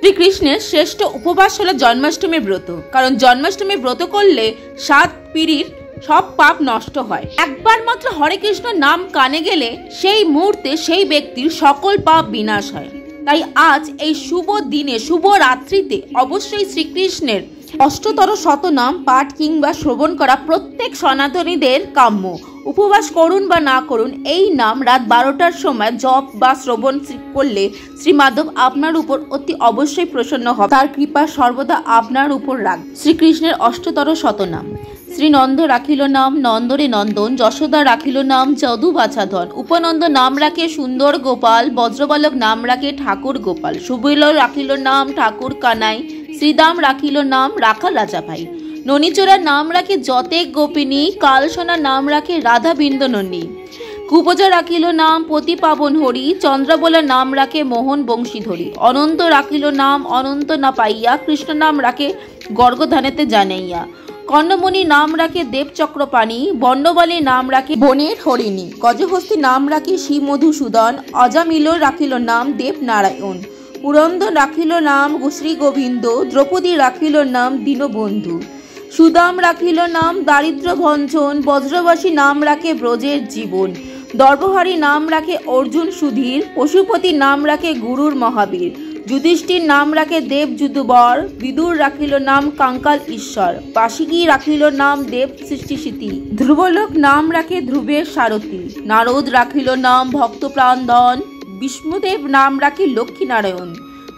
শ্রীকৃষ্ণের শ্রেষ্ঠ উপবাস হলো জন্মাষ্টমী ব্রত। কারণ জন্মাষ্টমী ব্রত করলে 7 পিঢ়ির সব পাপ নষ্ট হয়। একবার মাত্র হরে কৃষ্ণ নাম কানে গেলে সেই মুহূর্তে সেই ব্যক্তির সকল পাপ বিনাশ হয়। তাই আজ এই শুভ দিনে, শুভ রাত্রিতে অবশ্যই শ্রীকৃষ্ণের অষ্টতর শতনাম পাঠ কিংবা শ্রবণ করা প্রত্যেক সনাতনীদের কাম্য। উপবাস করুন বা না করুন, এই নাম রাত 12টার সময় জপ বা শ্রবণ করলে শ্রী মাধব আপনার উপর অতি অবশ্যই প্রসন্ন হবে। তার কৃপা সর্বদা আপনার উপর রাখ। শ্রীকৃষ্ণের অষ্টতর শতনাম। শ্রী নন্দ রাখিল নাম নন্দরে নন্দন, যশোদা রাখিল নাম যদু বাছাধন, উপনন্দ নাম রাখে সুন্দর গোপাল, বজ্রবালক নাম রাখে ঠাকুর গোপাল, সুবীল রাখিল নাম ঠাকুর কানাই, শ্রীদাম রাখিল নাম রাখাল রাজা ভাই, ননীচোরা নাম রাখে যতেক গোপিনী, কালসোনা নাম রাখে রাধা বিন্দননী, কুপজা রাখিল নাম পতি পাবন হরি, চন্দ্রাবলা নাম রাখে মোহন বংশীধরী, অনন্ত রাখিল নাম অনন্ত না পাইয়া, কৃষ্ণ নাম রাখে গর্গধানেতে জানাইয়া, কর্ণমণি নাম রাখে দেবচক্রপাণী, বন্ডবালী নাম রাখে বনের হরিণী, গজহস্তি নাম রাখে শ্রী মধুসূদন, অজামিল রাখিল নাম দেবনারায়ণ, পুরন্দর রাখিল নাম শ্রী গোবিন্দ, দ্রৌপদী রাখিল নাম দীনবন্ধু, সুদাম রাখিল নাম দারিদ্র ভঞ্জন, বজ্রবাসী নাম রাখে ব্রজের জীবন, দর্বহারী নাম রাখে অর্জুন সুধীর, পশুপতি নাম রাখে গুরুর মহাবীর, যুধিষ্ঠির নাম রাখে দেব যুদুবর, বিদুর রাখিল নাম কাঙ্কাল ঈশ্বর, বাসিকী রাখিল নাম দেব সৃষ্টিশীতি, ধ্রুবলোক নাম রাখে ধ্রুবের সারথী, নারদ রাখিল নাম ভক্ত প্রাণধন, বিষ্ণুদেব নাম রাখে লক্ষ্মীনারায়ণ,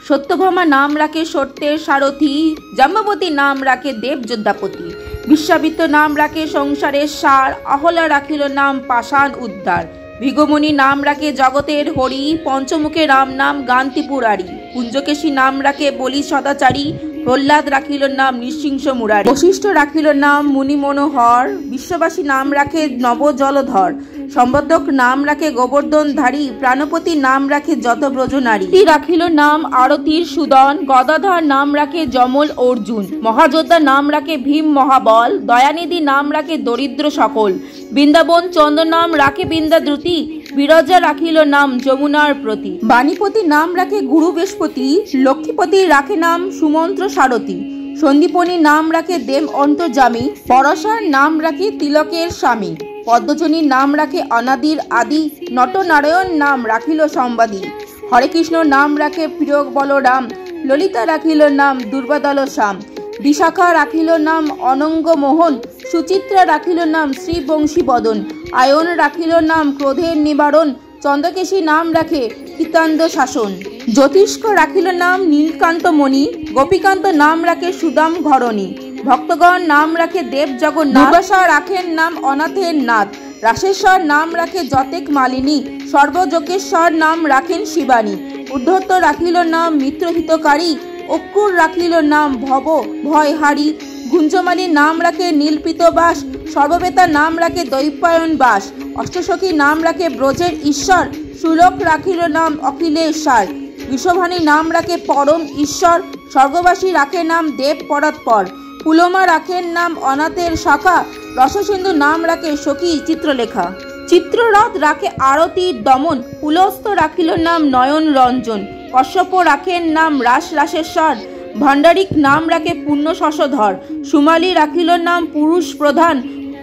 সত্যভামা নাম রাখে সত্যের সারথী, জাম্ববতী নাম রাখে দেব যোদ্ধাপতি, বিশ্বামিত্র নাম রাখে সংসারের সার, অহলা রাখিল নাম পাষাণ উদ্ধার, ভৃগুমুনি নাম রাখে জগতের হরি, পঞ্চমুখে রাম নাম গান্তিপুরারি, কুঞ্জকেশী নাম রাখে বলি সদাচারী, প্রহ্লাদ রাখিল নাম নৃসিংহ মুরারি, বশিষ্ঠ রাখিল নাম মুনি মনোহর, বিশ্ববাসী নাম রাখে নব জলধর, সম্বদ্ধক নাম রাখে গোবর্ধনধারী, প্রাণপতি নাম রাখে যত ব্রজনারী, রাখিল নাম আরতির সুদন, গদাধর নাম রাখে যমল অর্জুন, মহাযোদ্ধা নাম রাখে ভীম মহাবল, দয়ানিধি নাম রাখে দরিদ্র সকল, বৃন্দাবন চন্দ্র নাম রাখে বৃন্দাদ্রুতি, বিরজা রাখিল নাম যমুনার প্রতি, বাণীপতি নাম রাখে গুরু বৃহস্পতি, লক্ষ্মীপতি রাখে নাম সুমন্ত্র সারথী, সন্দীপনী নাম রাখে দেব অন্তর্যামী, পরশার নাম রাখে তিলকের স্বামী, পদ্মজনীর নাম রাখে অনাদির আদি, নটনারায়ণ নাম রাখিল সম্বাদী, হরে কৃষ্ণ নাম রাখে প্রিয় বলরাম, ললিতা রাখিল নাম দুর্বাদল শ্যাম, বিশাখা রাখিল নাম অনঙ্গ মোহন, সুচিত্রা রাখিল নাম শ্রী বংশী বদন, আয়ন রাখিল নাম ক্রোধের নিবারণ, চন্দ্রকেশী নাম রাখে কীতান্দ শাসন, জ্যোতিষ্ক রাখিল নাম নীলকান্ত মণি, গোপীকান্ত নাম রাখে সুদাম ঘরণী, ভক্তগণ নাম রাখে দেব জগন্নাথ, দুর্বাসা রাখেন নাম অনাথের নাথ, রাশেশ্বর নাম রাখে যতেক মালিনী, সর্বযোগেশ্বর নাম রাখেন শিবানী, উদ্ধত্ত রাখিল নাম মিত্রহিতকারী, অক্রুর রাখিল নাম ভব ভয়হারী, গুঞ্জমালী নাম রাখে নীলপিত বাস, সর্ববেতা নাম রাখে দৈপায়ন বাস, অষ্টসখী নাম রাখে ব্রজের ঈশ্বর, সুলোক রাখিল নাম অখিলেশ্বর, বিশ্বভানী নাম রাখে পরম ঈশ্বর, স্বর্গবাসী রাখে নাম দেব পরাৎপর, পুলমা রাখেন নাম অনাথের শাখা, রসসিন্ধু নাম রাখে সখী চিত্রলেখা, চিত্ররথ রাখে আরতির দমন, পুলস্ত রাখিল নাম নয়ন রঞ্জন, কশ্যপ রাখেন নাম রাসেশ্বর, ভণ্ডারিক নাম রাখে পুণ্য শশধর, সুমালী রাখিল নাম পুরুষ প্রধান,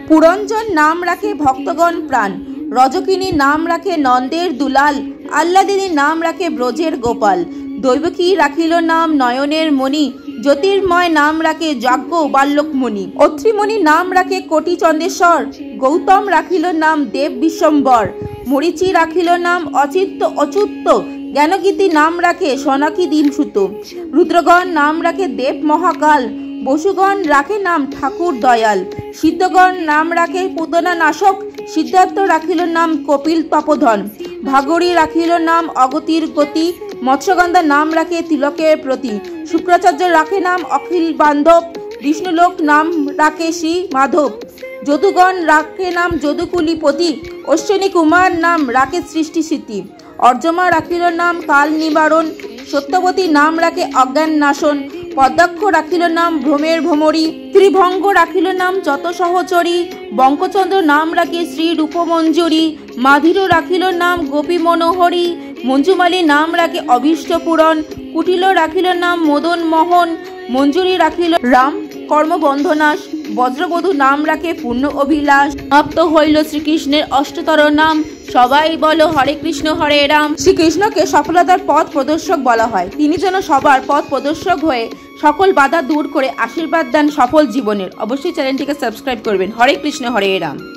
পুরঞ্জন নাম রাখে ভক্তগণ প্রাণ, রজকিনী নাম রাখে নন্দের দুলাল, আহ্লাদিনী নাম রাখে ব্রজের গোপাল, দৈবকী রাখিল নাম নয়নের মণি, জ্যোতির্ময় নাম রাখে যজ্ঞ বাল্যকমণি, অত্রিমণি নাম রাখে কোটি চন্দ্রেশ্বর, গৌতম রাখিল নাম দেব বিশ্বম্বর, মরিচি রাখিল নাম অচিত্ত অচ্যুত, জ্ঞানগীতি নাম রাখে সনাকি দিনসুত, রুদ্রগণ নাম রাখে দেব মহাকাল, বসুগণ রাখে নাম ঠাকুর দয়াল, সিদ্ধগণ নাম রাখে পুতনা নাশক, সিদ্ধার্থ রাখিল নাম কপিল তপোধন, ভাগরী রাখিল নাম অগতির গতি, মৎস্যগন্ধা নাম রাখে তিলকের প্রতি, শুক্রাচার্য রাখে নাম অখিল বান্ধব, বিষ্ণুলোক নাম রাখে শ্রী মাধব, যদুগণ রাখে নাম যদুকুলীপতি, অশ্বিনী কুমার নাম রাখে সৃষ্টি স্মৃতি, অর্জমা রাখিল নাম কাল নিবারণ, সত্যবতী নাম রাখে অজ্ঞান নাশন, পদ্মাক্ষ রাখিল নাম ভ্রমের ভ্রমরী, ত্রিভঙ্গ রাখিল নাম যত সহচরী, বঙ্কচন্দ্র নাম রাখে শ্রী রূপমঞ্জুরী, মাধির রাখিল নাম গোপী মনোহরী, মঞ্জুমালী নাম রাখে অভীষ্ট পূরণ, কুটিল রাখিল নাম মদন মোহন, মঞ্জুরি রাখিল রাম কর্মবন্ধনাশ, বজ্রবধূ নাম রাখে পূর্ণ অভিলাষ, সমাপ্ত হইল শ্রীকৃষ্ণের অষ্টতর নাম, সবাই বলো হরে কৃষ্ণ হরে রাম। শ্রীকৃষ্ণকে সফলতার পথ প্রদর্শক বলা হয়। তিনি যেন সবার পথ প্রদর্শক হয়ে সকল বাধা দূর করে আশীর্বাদ দেন সফল জীবনের। অবশ্যই চ্যানেলটিকে সাবস্ক্রাইব করবেন। হরে কৃষ্ণ হরে রাম।